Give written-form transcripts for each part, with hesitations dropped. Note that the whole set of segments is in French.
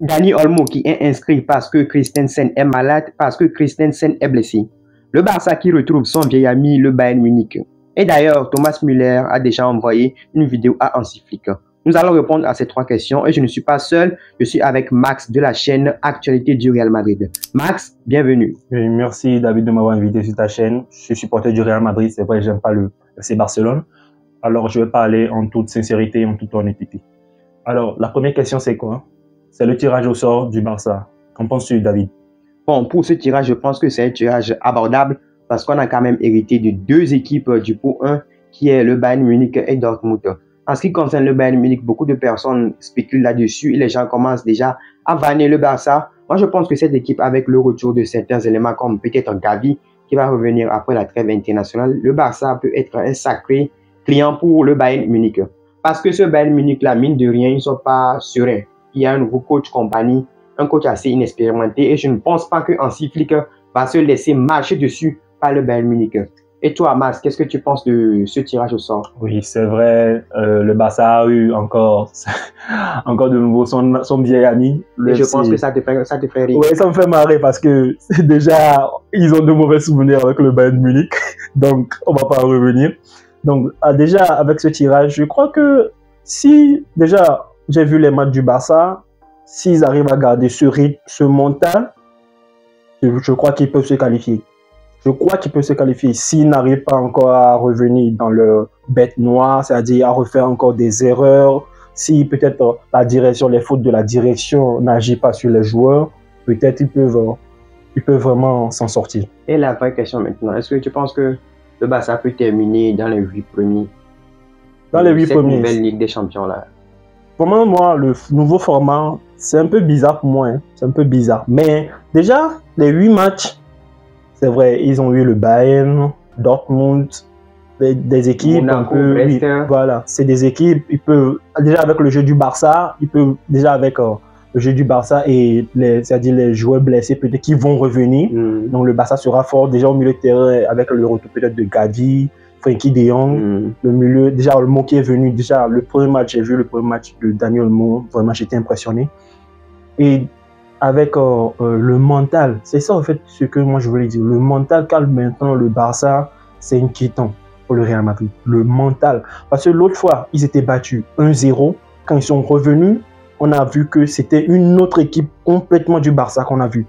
Dani Olmo qui est inscrit parce que Christensen est malade, parce que Christensen est blessé. Le Barça qui retrouve son vieil ami, le Bayern Munich. Et d'ailleurs, Thomas Müller a déjà envoyé une vidéo à Hansi Flick. Nous allons répondre à ces trois questions et je ne suis pas seul, je suis avec Max de la chaîne Actualité du Real Madrid. Max, bienvenue. Oui, merci David de m'avoir invité sur ta chaîne. Je suis supporter du Real Madrid, c'est vrai, j'aime pas le FC Barcelone. Alors, je vais parler en toute sincérité et en toute honnêteté. Alors, la première question, c'est quoi? C'est le tirage au sort du Barça. Qu'en penses-tu, David? Bon, pour ce tirage, je pense que c'est un tirage abordable parce qu'on a quand même hérité de deux équipes du pot 1 qui est le Bayern Munich et Dortmund. En ce qui concerne le Bayern Munich, beaucoup de personnes spéculent là-dessus et les gens commencent déjà à vanner le Barça. Moi, je pense que cette équipe, avec le retour de certains éléments comme peut-être Gavi qui va revenir après la trêve internationale, le Barça peut être un sacré client pour le Bayern Munich. Parce que ce Bayern Munich, la mine de rien, ils ne sont pas sereins. Il y a un nouveau coach compagnie, un coach assez inexpérimenté et je ne pense pas que Hansi Flick va se laisser marcher dessus par le Bayern Munich. Et toi, Mas, qu'est-ce que tu penses de ce tirage au sort? Oui, c'est vrai, le Barça a eu encore de nouveau son vieil ami. Et je pense que ça te fait rire. Oui, ça me fait marrer parce que déjà, ils ont de mauvais souvenirs avec le Bayern Munich, donc on va pas en revenir. Donc déjà, avec ce tirage, je crois que si déjà j'ai vu les matchs du Barça, s'ils arrivent à garder ce rythme, ce mental, je crois qu'ils peuvent se qualifier. Je crois qu'ils peuvent se qualifier s'ils n'arrivent pas encore à revenir dans le bête noire, c'est-à-dire à refaire encore des erreurs. Si peut-être la direction, les fautes de la direction n'agissent pas sur les joueurs, peut-être ils peuvent vraiment s'en sortir. Et la vraie question maintenant, est-ce que tu penses que le Barça peut terminer dans les 8 premiers? Dans les 8 premiers. Cette nouvelle Ligue des Champions là. Pour moi, le nouveau format, c'est un peu bizarre pour moi. Hein. C'est un peu bizarre. Mais déjà, les 8 matchs, c'est vrai, ils ont eu le Bayern, Dortmund, des équipes Monaco, un peu, oui, voilà, c'est des équipes, ils peuvent, déjà avec le jeu du Barça, ils peuvent, déjà avec le jeu du Barça et c'est-à-dire les joueurs blessés peut-être qui vont revenir, donc le Barça sera fort déjà au milieu de terrain avec le retour peut-être de Gavi, Frenkie de Jong, le milieu, déjà Olmo qui est venu, déjà le premier match, j'ai vu le premier match de Dani Olmo, vraiment j'étais impressionné. Et avec le mental, c'est ça en fait ce que moi je voulais dire, le mental car maintenant le Barça, c'est inquiétant pour le Real Madrid, le mental. Parce que l'autre fois, ils étaient battus 1-0, quand ils sont revenus, on a vu que c'était une autre équipe complètement du Barça qu'on a vu.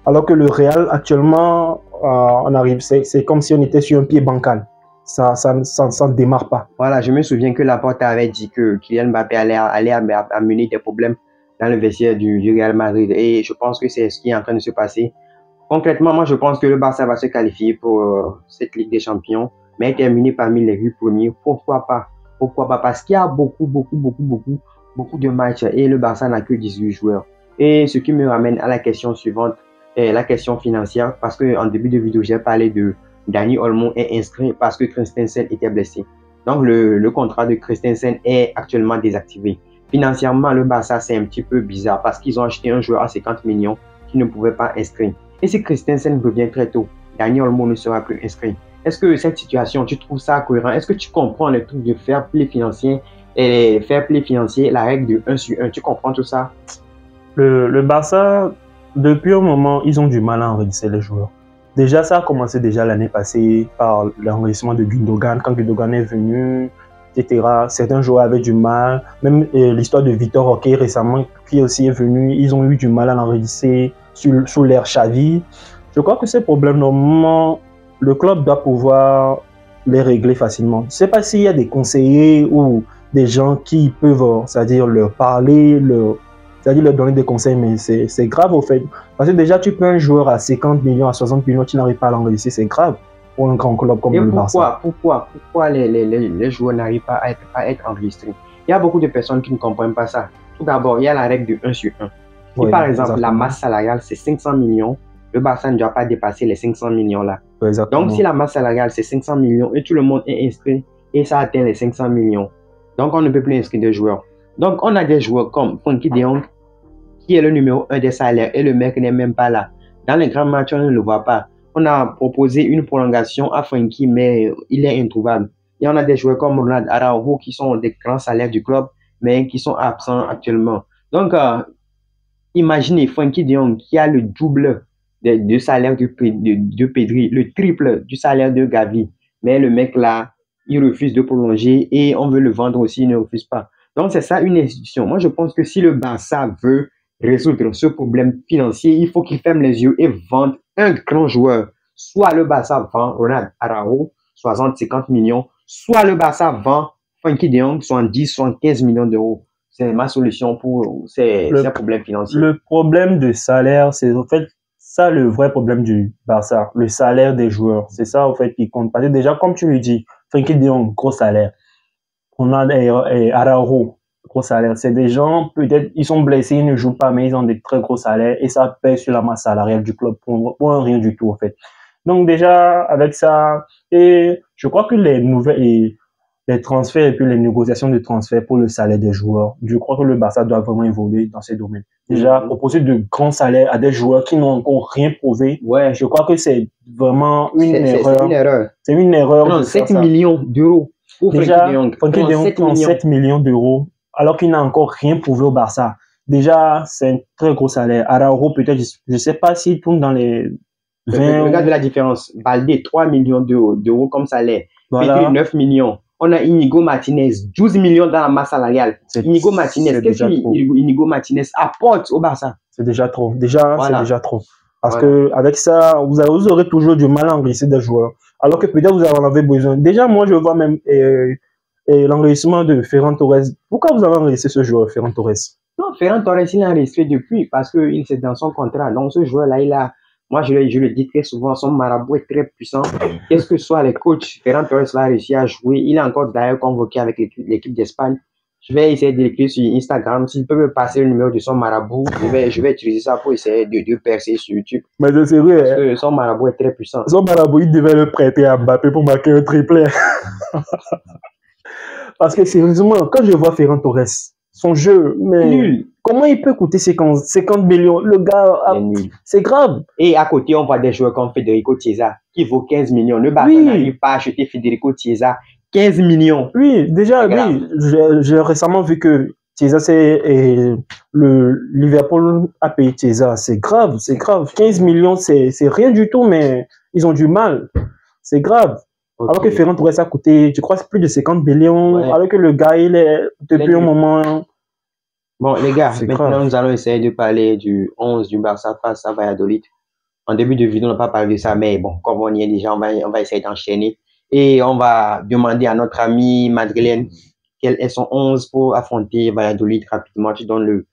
Alors que le Real, actuellement, on arrive, c'est comme si on était sur un pied bancal. Ça ne démarre pas. Voilà, je me souviens que Laporte avait dit que Kylian Mbappé allait amener des problèmes dans le vestiaire du Real Madrid. Et je pense que c'est ce qui est en train de se passer. Concrètement, moi, je pense que le Barça va se qualifier pour cette Ligue des Champions, mais terminer parmi les 8 premiers. Pourquoi pas? Pourquoi pas? Parce qu'il y a beaucoup de matchs et le Barça n'a que 18 joueurs. Et ce qui me ramène à la question suivante, la question financière, parce qu'en début de vidéo, j'ai parlé de Dani Olmo est inscrit parce que Christensen était blessé. Donc, le contrat de Christensen est actuellement désactivé. Financièrement, le Barça, c'est un petit peu bizarre parce qu'ils ont acheté un joueur à 50 millions qui ne pouvait pas inscrire. Et si Christensen revient très tôt, Dani Olmo ne sera plus inscrit. Est-ce que cette situation, tu trouves ça cohérent? Est-ce que tu comprends le truc de fair play financier et fair play financier, la règle de 1 sur 1? Tu comprends tout ça? Le Barça, depuis un moment, ils ont du mal à enregistrer les joueurs. Déjà, ça a commencé déjà l'année passée par l'enregistrement de Gundogan. Quand Gundogan est venu, etc. Certains joueurs avaient du mal. Même l'histoire de Vitor Roque récemment, qui aussi est venu, ils ont eu du mal à l'enregistrer sous l'ère Xavi. Je crois que ces problèmes, normalement, le club doit pouvoir les régler facilement. Je ne sais pas s'il y a des conseillers ou des gens qui peuvent, c'est-à-dire leur parler, c'est-à-dire leur donner des conseils, mais c'est grave au fait. Parce que déjà, tu peux un joueur à 50 millions, à 60 millions, tu n'arrives pas à l'enregistrer, c'est grave pour un grand club comme le Barça. Pourquoi les joueurs n'arrivent pas à être enregistrés? Il y a beaucoup de personnes qui ne comprennent pas ça. Tout d'abord, il y a la règle de 1 sur 1. Si par exemple, exactement, la masse salariale, c'est 500 millions, le Barça ne doit pas dépasser les 500 millions là. Donc, si la masse salariale, c'est 500 millions et tout le monde est inscrit et ça atteint les 500 millions, donc on ne peut plus inscrire de joueurs. Donc, on a des joueurs comme Frenkie de Jong, qui est le numéro 1 des salaires et le mec n'est même pas là. Dans les grands matchs, on ne le voit pas. On a proposé une prolongation à Frenkie, mais il est introuvable. Et on a des joueurs comme Ronald Araujo qui sont des grands salaires du club, mais qui sont absents actuellement. Donc, Imaginez Frenkie de Jong qui a le double de salaire de Pedri, le triple du salaire de Gavi. Mais le mec là, il refuse de prolonger et on veut le vendre aussi, il ne refuse pas. Donc c'est ça une institution. Moi je pense que si le Barça veut résoudre ce problème financier, il faut qu'il ferme les yeux et vende un grand joueur. Soit le Barça vend Ronald Araujo, 60-50 millions, soit le Barça vend Frenkie de Jong, 70-75 millions d'euros. C'est ma solution pour ces problèmes financiers. Le problème de salaire, c'est en fait ça le vrai problème du Barça, le salaire des joueurs. C'est ça en fait qui compte. Parce que déjà, comme tu le dis, Frenkie de Jong, gros salaire. On a Araujo, gros salaire. C'est des gens, peut-être, ils sont blessés, ils ne jouent pas, mais ils ont des très gros salaires et ça pèse sur la masse salariale du club pour rien du tout en fait. Donc déjà, avec ça, et je crois que les transferts et puis les négociations de transferts pour le salaire des joueurs, je crois que le Barça doit vraiment évoluer dans ces domaines. Déjà, proposer de grands salaires à des joueurs qui n'ont encore rien prouvé, ouais, je crois que c'est vraiment une erreur. C'est une erreur. C'est une erreur. Non, 7 millions d'euros pour déjà, Frenkie de Jong prend 7 millions d'euros alors qu'il n'a encore rien prouvé au Barça. Déjà, c'est un très gros salaire. Araujo, peut-être, je ne sais pas s'il tourne dans les 20... Regarde la différence. Baldé, 3 millions d'euros comme salaire. Voilà. Pedri, 9 millions. On a Inigo Martinez, 12 millions dans la masse salariale. Inigo Martinez, qu'est-ce que Inigo Martinez apporte au Barça? C'est déjà trop. Déjà, voilà. C'est déjà trop. Parce que avec ça, vous aurez toujours du mal à engraisser des joueurs. Alors que peut-être vous en avez besoin. Déjà, moi, je vois même l'engraissement de Ferran Torres. Pourquoi vous avez engraissé ce joueur, Ferran Torres? Non, Ferran Torres, il a enregistré depuis parce qu'il c'est dans son contrat. Donc, ce joueur-là, il a... Moi, je le dis très souvent, son marabout est très puissant. Qu'est-ce que soit les coachs, Ferran Torres a réussi à jouer. Il est encore d'ailleurs convoqué avec l'équipe d'Espagne. Je vais essayer de l'écrire sur Instagram. S'il peut me passer le numéro de son marabout, je vais utiliser ça pour essayer de percer sur YouTube. Mais c'est vrai. Parce que son marabout est très puissant. Son marabout, il devait le prêter à Mbappé pour marquer un triplé. Parce que sérieusement, quand je vois Ferran Torres, son jeu, mais nul. Comment il peut coûter 50 millions? Le gars, c'est grave. Et à côté, on voit des joueurs comme Federico Chiesa, qui vaut 15 millions. Le Barça n'arrive pas à acheter Federico Chiesa 15 millions. Oui, déjà, oui. J'ai récemment vu que Chiesa, le Liverpool a payé Chiesa. C'est grave, c'est grave. 15 millions, c'est rien du tout, mais ils ont du mal. C'est grave. Okay. Alors que Ferran Torres a coûté, je crois, plus de 50 millions. Ouais. Alors que le gars, il est depuis un moment. Bon, les gars, maintenant nous allons essayer de parler du 11 du Barça face à Valladolid. En début de vidéo, on n'a pas parlé de ça, mais bon, comme on y est déjà, on va essayer d'enchaîner. Et on va demander à notre amie Madeleine quel est son 11 pour affronter Valladolid rapidement. Tu donnes le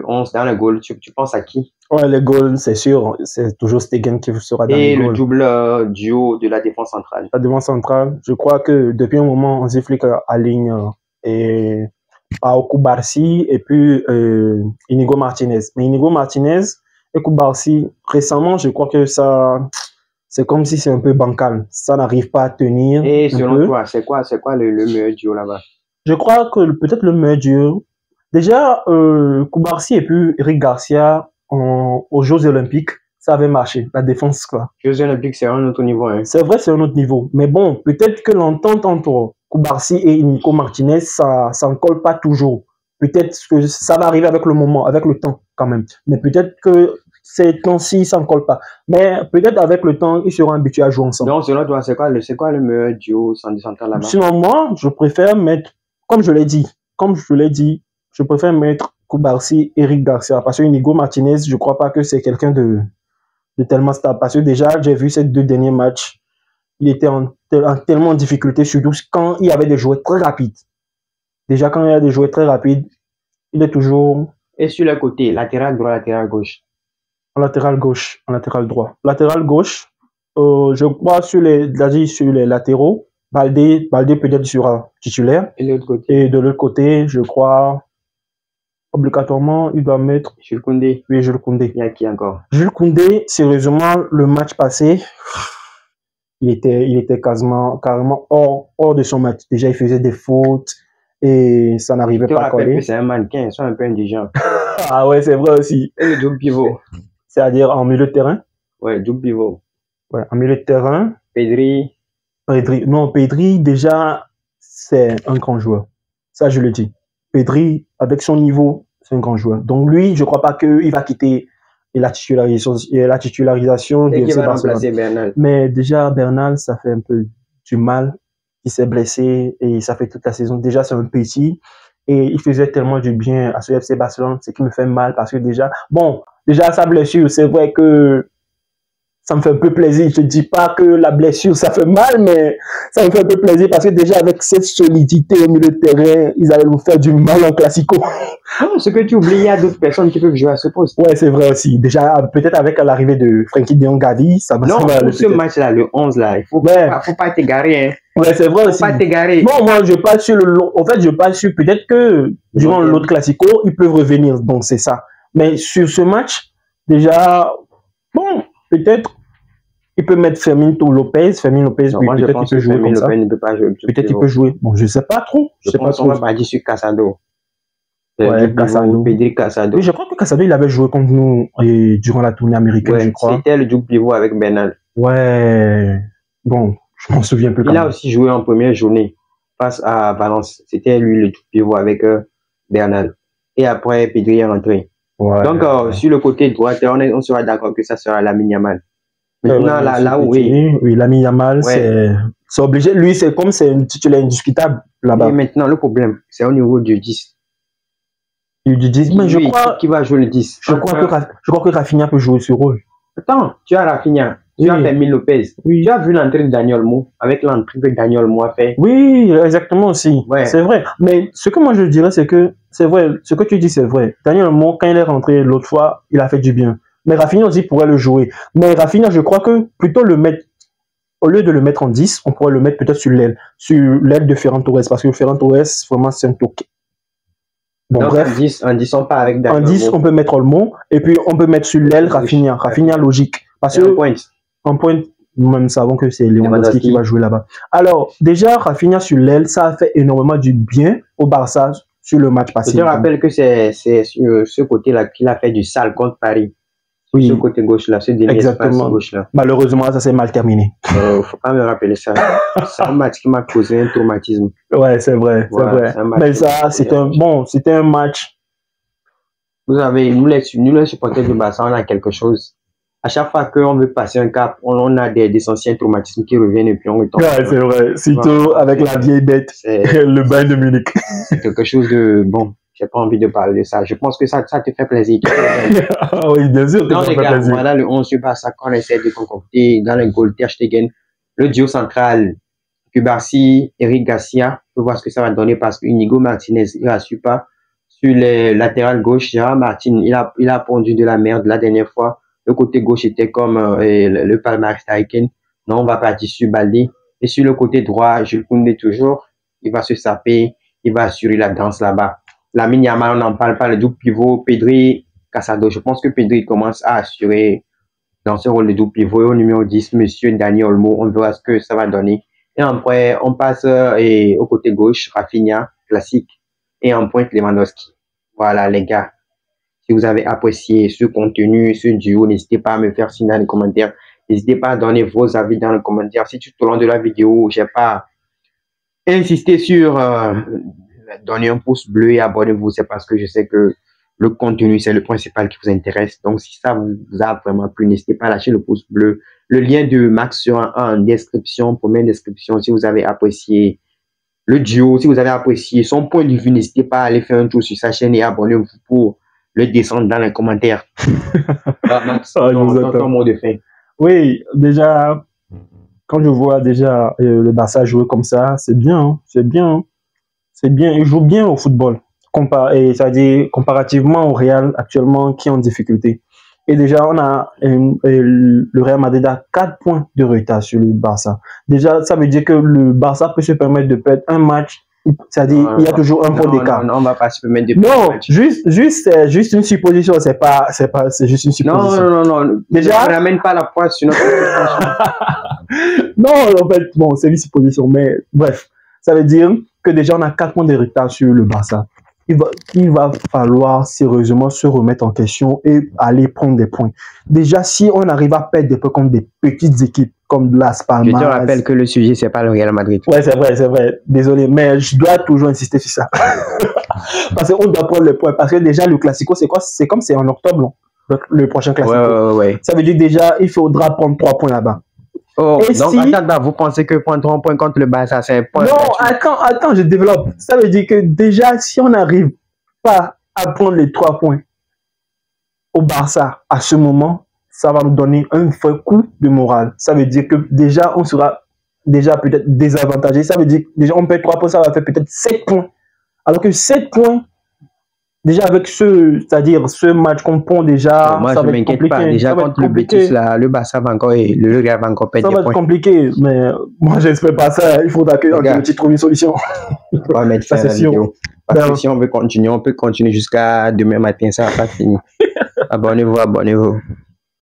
11 dans le goal. Tu penses à qui? Ouais, le goal, c'est sûr. C'est toujours Stegen qui sera dans le goal. Et le double duo de la défense centrale. La défense centrale, je crois que depuis un moment, Hansi Flick aligne Pau Cubarsí et puis Inigo Martinez. Mais Inigo Martinez et Cubarsí, récemment, je crois que ça, c'est comme si c'est un peu bancal. Ça n'arrive pas à tenir. Et selon toi, c'est quoi le meilleur duo là-bas? Je crois que peut-être le meilleur duo. Déjà, Cubarsí et puis Eric Garcia aux Jeux Olympiques, ça avait marché, la défense, quoi. Jeux Olympiques, c'est un autre niveau, hein. C'est vrai, c'est un autre niveau. Mais bon, peut-être que l'entente entre Cubarsí et Inigo Martinez, ça ne colle pas toujours. Peut-être que ça va arriver avec le moment, avec le temps, quand même. Mais peut-être que ces temps-ci, ça ne colle pas. Mais peut-être avec le temps, ils seront habitués à jouer ensemble. Donc, selon toi, c'est quoi le meilleur duo central là-bas? Sinon, moi, je préfère mettre, comme je l'ai dit, je préfère mettre Cubarsí et Eric Garcia. Parce que Inigo Martinez, je ne crois pas que c'est quelqu'un de tellement stable. Parce que déjà, j'ai vu ces 2 derniers matchs. Il était tellement en difficulté, surtout quand il y avait des joueurs très rapides. Déjà, quand il y a des joueurs très rapides, il est toujours... Et sur le côté, latéral droit, latéral gauche? En latéral gauche, en latéral droit. Latéral gauche, je crois sur les latéraux, Baldé peut-être sera titulaire. Et de l'autre côté? Et de l'autre côté, je crois... Obligatoirement, il doit mettre... Jules Koundé. Oui, Jules Koundé. Il y a qui encore? Jules Koundé, sérieusement, le match passé, il était carrément hors de son match. Déjà, il faisait des fautes et ça n'arrivait pas à coller. C'est un mannequin, ils sont un peu indigents. Ah ouais, c'est vrai aussi. Et le double pivot? C'est-à-dire en milieu de terrain? Ouais, double pivot. Ouais, en milieu de terrain. Pedri. Non, Pedri, déjà, c'est un grand joueur. Ça, je le dis. Pedri, avec son niveau, C'est un grand joueur. Donc lui, je crois pas qu'il va quitter la titularisation du FC Barcelone. Mais déjà, Bernal, ça fait un peu du mal. Il s'est blessé et ça fait toute la saison. Déjà, c'est un petit. Et il faisait tellement du bien à ce FC Barcelone, ce qui me fait mal parce que déjà, sa blessure, c'est vrai que ça me fait un peu plaisir. Je ne dis pas que la blessure, ça fait mal, mais ça me fait un peu plaisir parce que déjà, avec cette solidité au milieu de terrain, ils allaient nous faire du mal en classico. Non, ce que tu oublies, il y a d'autres personnes qui peuvent jouer à ce poste. Ouais, c'est vrai aussi. Déjà, peut-être avec l'arrivée de Frenkie de Jong Gavi, ça va. Non, pour ce match-là, le 11, là, il faut pas t'égarer, hein. Ouais, c'est vrai aussi. Faut pas t'égarer. Non, moi, je passe sur je passe sur peut-être que durant l'autre classico, ils peuvent revenir. Donc, c'est ça. Mais sur ce match, déjà, peut-être, il peut mettre Fermín López. Fermín López, peut-être qu'il peut jouer comme ça. Peut-être qu'il peut jouer. Bon, je sais pas trop. Je sais pas trop. On va pas dire sur Casado. Ouais, Casado. Pedri Casado. Oui, je crois que Casado, il avait joué contre nous durant la tournée américaine, je crois. C'était le double pivot avec Bernal. Ouais. Bon, je m'en souviens plus. Il a aussi joué en première journée face à Valence. C'était lui le double pivot avec Bernal. Et après, Pedri est rentré. Ouais, donc, sur le côté droit, on sera d'accord que ça sera Lamine Yamal. Maintenant, là où oui, Lamine Yamal, c'est obligé. Lui, c'est comme c'est un titulaire indiscutable là-bas. Et maintenant, le problème, c'est au niveau du 10. Du 10, mais je crois qui va jouer le 10. Je crois que Rafinha peut jouer ce rôle. Attends, tu as Rafinha, tu as Fermín López. Oui. Tu as vu l'entrée de Dani Olmo, avec l'entrée que Dani Olmo a fait. Oui, exactement aussi. Ouais. C'est vrai. Mais ce que moi je dirais, c'est que c'est vrai. Ce que tu dis, c'est vrai. Dani Olmo, quand il est rentré l'autre fois, il a fait du bien. Mais Rafinha aussi pourrait le jouer. Mais Rafinha, je crois que plutôt le mettre, au lieu de le mettre en 10, on pourrait le mettre peut-être sur l'aile de Ferran Torres. Parce que Ferran Torres, vraiment, c'est un toque. Bon, donc, bref. En 10, on part avec Dani Olmo. En 10, on peut mettre Olmo. Et puis, on peut mettre sur l'aile Rafinha. Rafinha, logique. Parce que, en pointe, nous-mêmes savons que c'est Lewandowski qui va jouer là-bas. Alors, déjà, Rafinha sur l'aile, ça a fait énormément du bien au Barça sur le match passé. Je te rappelle que c'est sur ce côté-là qu'il a fait du sale contre Paris. Oui. Ce côté gauche-là, ce dernier espace gauche-là. Malheureusement, ça s'est mal terminé. Faut pas me rappeler ça. C'est un match qui m'a causé un traumatisme. Ouais, c'est vrai, voilà, c'est vrai. Mais ça, c'était un match. Vous savez, nous les supporters du Barça, on a quelque chose. À chaque fois qu'on veut passer un cap, on a des anciens traumatismes qui reviennent et puis on retombe. Ouais, c'est vrai. Surtout avec la vieille bête, le Bayern de Munich. C'est quelque chose de bon. J'ai pas envie de parler de ça. Je pense que ça te fait plaisir. Oui, bien sûr. Non, les gars, voilà le 11 du Barça qu'on essaie de concocter dans le goal Ter Stegen. Le duo central, Cubarsí, Eric Garcia. On peut voir ce que ça va donner parce que Inigo Martinez, il rassure pas. Sur les latérales gauche, Gérard Martin, il a pondu de la merde la dernière fois. Le côté gauche était comme le palmarès Taiken. Non, on va partir sur Baldi. Et sur le côté droit, Jules Koundé toujours. Il va se saper. Il va assurer la danse là-bas. Lamine Yamal, on n'en parle pas, le double pivot, Pedri, Casado. Je pense que Pedri commence à assurer dans ce rôle de double pivot. Et au numéro 10, monsieur Dani Olmo, on verra ce que ça va donner. Et après, on passe au côté gauche, Rafinha, classique. Et en pointe, Lewandowski. Voilà, les gars. Si vous avez apprécié ce contenu, ce duo, n'hésitez pas à me faire signe dans les commentaires. N'hésitez pas à donner vos avis dans les commentaires. Si tout au long de la vidéo, j'ai pas insisté sur donner un pouce bleu et abonnez-vous, c'est parce que je sais que le contenu, c'est le principal qui vous intéresse. Donc, si ça vous a vraiment plu, n'hésitez pas à lâcher le pouce bleu. Le lien de Max sera en description, première description. Si vous avez apprécié le duo, si vous avez apprécié son point de vue, n'hésitez pas à aller faire un tour sur sa chaîne et abonnez-vous pour le descendre dans les commentaires. Max, ton mot de fin. Oui, déjà, quand je vois déjà le Barça jouer comme ça, c'est bien, hein, c'est bien. Hein. C'est bien, il joue bien au football, c'est-à-dire comparativement au Real actuellement qui est en difficulté. Et déjà, on a le Real Madrid a 4 points de retard sur le Barça. Déjà, ça veut dire que le Barça peut se permettre de perdre un match, c'est-à-dire il y a toujours un point d'écart. Non, on va pas se permettre de perdre un match. Juste une supposition, c'est juste une supposition. Non. Déjà, ne ramène pas la poisse sur notre Non, en fait, bon, c'est une supposition, mais bref, ça veut dire que déjà on a 4 points de retard sur le Barça. Il va falloir sérieusement se remettre en question et aller prendre des points. Déjà, si on arrive à perdre des points contre des petites équipes comme Las Palmas... Je te rappelle que le sujet, c'est pas le Real Madrid. Ouais, c'est vrai. Désolé, mais je dois toujours insister sur ça. Parce qu'on doit prendre les points. Parce que déjà, le Classico, c'est quoi? C'est comme c'est en octobre, le prochain Classico. Ouais. Ça veut dire déjà, il faudra prendre 3 points là-bas. Oh, et donc, si... attends, vous pensez que prendre 3 points contre le Barça, c'est un point? Non, attends, je développe. Ça veut dire que déjà, si on n'arrive pas à prendre les 3 points au Barça à ce moment, ça va nous donner un vrai coup de morale. Ça veut dire que déjà, on sera déjà peut-être désavantagé. Ça veut dire que déjà, on perd 3 points, ça va faire peut-être 7 points. Alors que 7 points, déjà avec c'est-à-dire ce match qu'on prend déjà, moi, ça je va être compliqué. Pas. Déjà, contre le Betis, là, le Barça va encore, le Real va encore perdre des points. Ça va être compliqué, mais moi, j'espère pas ça. Il faudra que tu trouves une solution. On va mettre ça dans la vidéo. Parce que si on veut continuer, on peut continuer jusqu'à demain matin, ça va pas finir. Abonnez-vous.